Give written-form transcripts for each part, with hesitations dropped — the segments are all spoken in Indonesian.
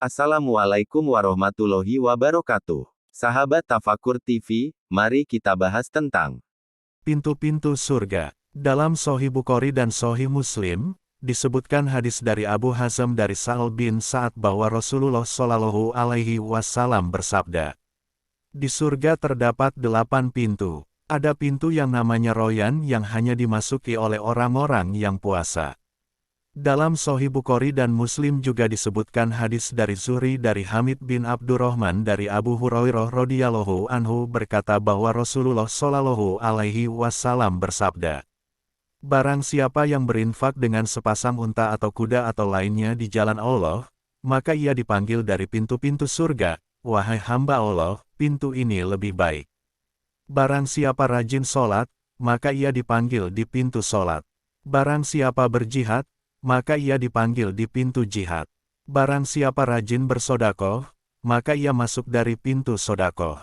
Assalamualaikum warahmatullahi wabarakatuh. Sahabat Tafakur TV, mari kita bahas tentang pintu-pintu surga. Dalam Sahih Bukhari dan Sahih Muslim, disebutkan hadis dari Abu Hazm dari Sa'al bin Sa'ad bahwa Rasulullah Shallallahu Alaihi Wasallam bersabda, di surga terdapat 8 pintu. Ada pintu yang namanya Royan yang hanya dimasuki oleh orang-orang yang puasa. Dalam Sahih Bukhari dan Muslim juga disebutkan hadis dari Zuhri dari Hamid bin Abdurrahman dari Abu Hurairah radhiyallahu anhu berkata bahwa Rasulullah Shallallahu Alaihi Wasallam bersabda, barang siapa yang berinfak dengan sepasang unta atau kuda atau lainnya di jalan Allah, maka ia dipanggil dari pintu-pintu surga. Wahai hamba Allah, pintu ini lebih baik. Barang siapa rajin sholat, maka ia dipanggil di pintu sholat. Barang siapa berjihad, maka ia dipanggil di pintu jihad. Barang siapa rajin bersodakoh, maka ia masuk dari pintu sodakoh.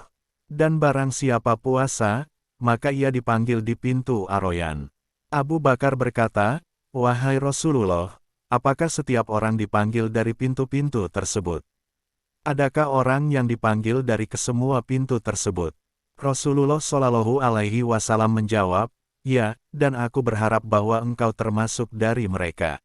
Dan barang siapa puasa, maka ia dipanggil di pintu Ar-Royan. Abu Bakar berkata, wahai Rasulullah, apakah setiap orang dipanggil dari pintu-pintu tersebut? Adakah orang yang dipanggil dari kesemua pintu tersebut? Rasulullah Shallallahu Alaihi Wasallam menjawab, ya, dan aku berharap bahwa engkau termasuk dari mereka.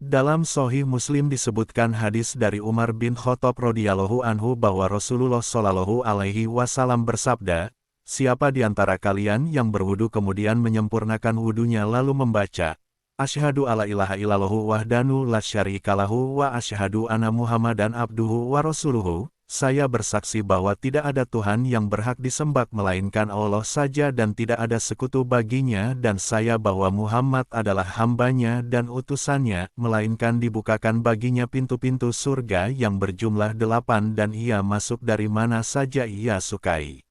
Dalam Sahih Muslim disebutkan hadis dari Umar bin Khattab radhiyallahu anhu bahwa Rasulullah Shallallahu Alaihi Wasallam bersabda, siapa di antara kalian yang berwudu kemudian menyempurnakan wudunya lalu membaca, Asyhadu alla ilaha illallahu wahdanu la syarikalahu wa asyhadu anna Muhammadan abduhu wa rasuluhu, saya bersaksi bahwa tidak ada Tuhan yang berhak disembah melainkan Allah saja dan tidak ada sekutu baginya dan saya bahwa Muhammad adalah hambanya dan utusannya, melainkan dibukakan baginya pintu-pintu surga yang berjumlah 8 dan ia masuk dari mana saja ia sukai.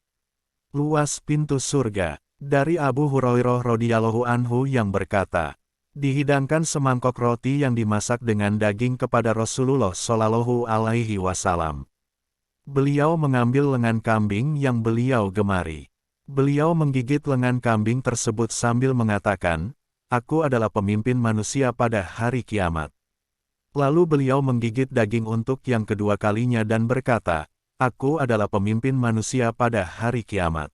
Luas pintu surga. Dari Abu Hurairah radhiyallahu anhu yang berkata, dihidangkan semangkok roti yang dimasak dengan daging kepada Rasulullah Shallallahu Alaihi Wasallam. Beliau mengambil lengan kambing yang beliau gemari. Beliau menggigit lengan kambing tersebut sambil mengatakan, aku adalah pemimpin manusia pada hari kiamat. Lalu beliau menggigit daging untuk yang kedua kalinya dan berkata, aku adalah pemimpin manusia pada hari kiamat.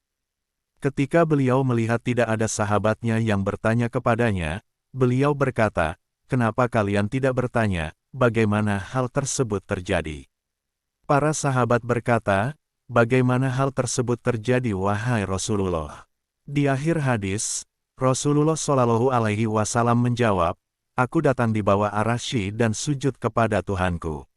Ketika beliau melihat tidak ada sahabatnya yang bertanya kepadanya, beliau berkata, kenapa kalian tidak bertanya, bagaimana hal tersebut terjadi? Para sahabat berkata, bagaimana hal tersebut terjadi wahai Rasulullah? Di akhir hadis, Rasulullah Shallallahu Alaihi Wasallam menjawab, aku datang di bawah Ar-Rasy dan sujud kepada Tuhanku.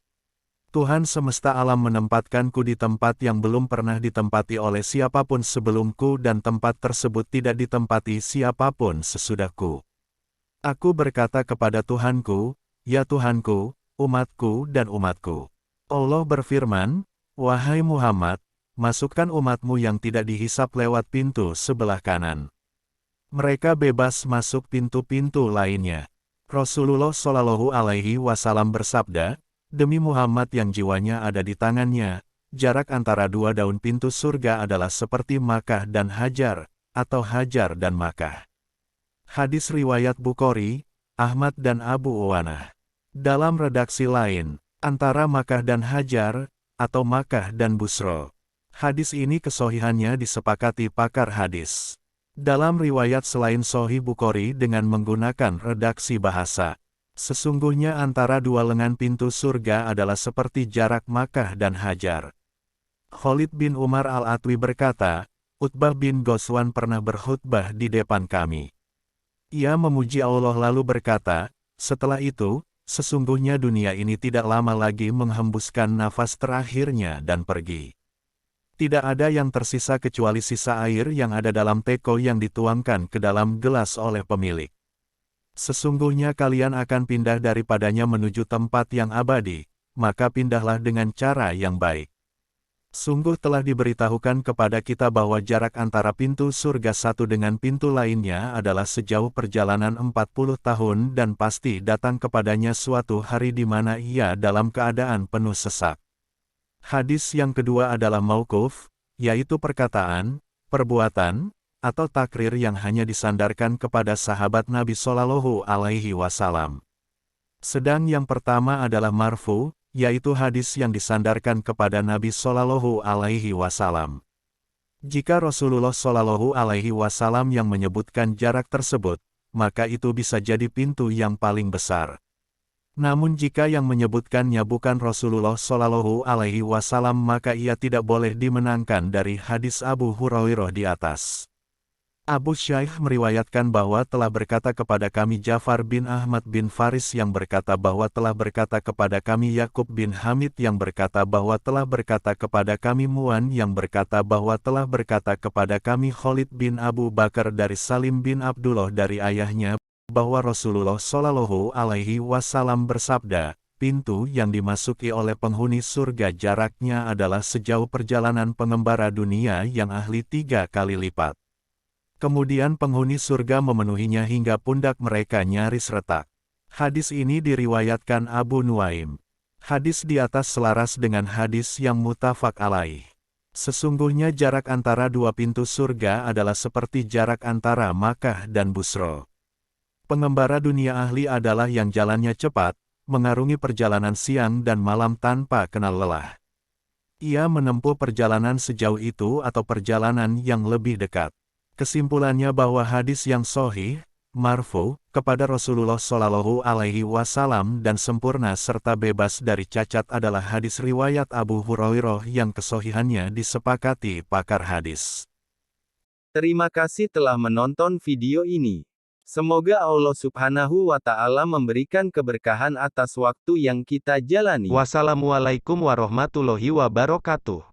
Tuhan semesta alam menempatkanku di tempat yang belum pernah ditempati oleh siapapun sebelumku dan tempat tersebut tidak ditempati siapapun sesudahku. Aku berkata kepada Tuhanku, ya Tuhanku, umatku dan umatku. Allah berfirman, wahai Muhammad, masukkan umatmu yang tidak dihisap lewat pintu sebelah kanan. Mereka bebas masuk pintu-pintu lainnya. Rasulullah Shallallahu Alaihi Wasallam bersabda, demi Muhammad yang jiwanya ada di tangannya, jarak antara dua daun pintu surga adalah seperti Makkah dan Hajar, atau Hajar dan Makkah. Hadis riwayat Bukhari, Ahmad dan Abu Uwanah. Dalam redaksi lain, antara Makkah dan Hajar, atau Makkah dan Busro. Hadis ini kesohihannya disepakati pakar hadis. Dalam riwayat selain Sahih Bukhari dengan menggunakan redaksi bahasa, sesungguhnya antara dua lengan pintu surga adalah seperti jarak Makkah dan Hajar. Khalid bin Umar al-Atwi berkata, Utbah bin Ghazwan pernah berkhutbah di depan kami. Ia memuji Allah lalu berkata, setelah itu, sesungguhnya dunia ini tidak lama lagi menghembuskan nafas terakhirnya dan pergi. Tidak ada yang tersisa kecuali sisa air yang ada dalam teko yang dituangkan ke dalam gelas oleh pemilik. Sesungguhnya kalian akan pindah daripadanya menuju tempat yang abadi, maka pindahlah dengan cara yang baik. Sungguh telah diberitahukan kepada kita bahwa jarak antara pintu surga satu dengan pintu lainnya adalah sejauh perjalanan 40 tahun dan pasti datang kepadanya suatu hari di mana ia dalam keadaan penuh sesak. Hadis yang kedua adalah mauquf, yaitu perkataan, perbuatan, atau takrir yang hanya disandarkan kepada sahabat Nabi Shallallahu Alaihi Wasallam. Sedang yang pertama adalah marfu, yaitu hadis yang disandarkan kepada Nabi Shallallahu Alaihi Wasallam. Jika Rasulullah Shallallahu Alaihi Wasallam yang menyebutkan jarak tersebut, maka itu bisa jadi pintu yang paling besar. Namun jika yang menyebutkannya bukan Rasulullah Shallallahu Alaihi Wasallam, maka ia tidak boleh dimenangkan dari hadis Abu Hurairah di atas. Abu Syaikh meriwayatkan bahwa telah berkata kepada kami Ja'far bin Ahmad bin Faris, yang berkata bahwa telah berkata kepada kami Yakub bin Hamid, yang berkata bahwa telah berkata kepada kami Mu'an, yang berkata bahwa telah berkata kepada kami Khalid bin Abu Bakar dari Salim bin Abdullah dari ayahnya, bahwa Rasulullah Shallallahu Alaihi Wasallam bersabda, pintu yang dimasuki oleh penghuni surga jaraknya adalah sejauh perjalanan pengembara dunia yang ahli 3 kali lipat. Kemudian penghuni surga memenuhinya hingga pundak mereka nyaris retak. Hadis ini diriwayatkan Abu Nuaim. Hadis di atas selaras dengan hadis yang muttafaq alaih. Sesungguhnya jarak antara 2 pintu surga adalah seperti jarak antara Makkah dan Busra. Pengembara dunia ahli adalah yang jalannya cepat, mengarungi perjalanan siang dan malam tanpa kenal lelah. Ia menempuh perjalanan sejauh itu atau perjalanan yang lebih dekat. Kesimpulannya bahwa hadis yang sahih, marfu, kepada Rasulullah Shallallahu Alaihi Wasallam dan sempurna serta bebas dari cacat adalah hadis riwayat Abu Hurairah yang kesohihannya disepakati pakar hadis. Terima kasih telah menonton video ini. Semoga Allah Subhanahu wa Ta'ala memberikan keberkahan atas waktu yang kita jalani. Wassalamualaikum warahmatullahi wabarakatuh.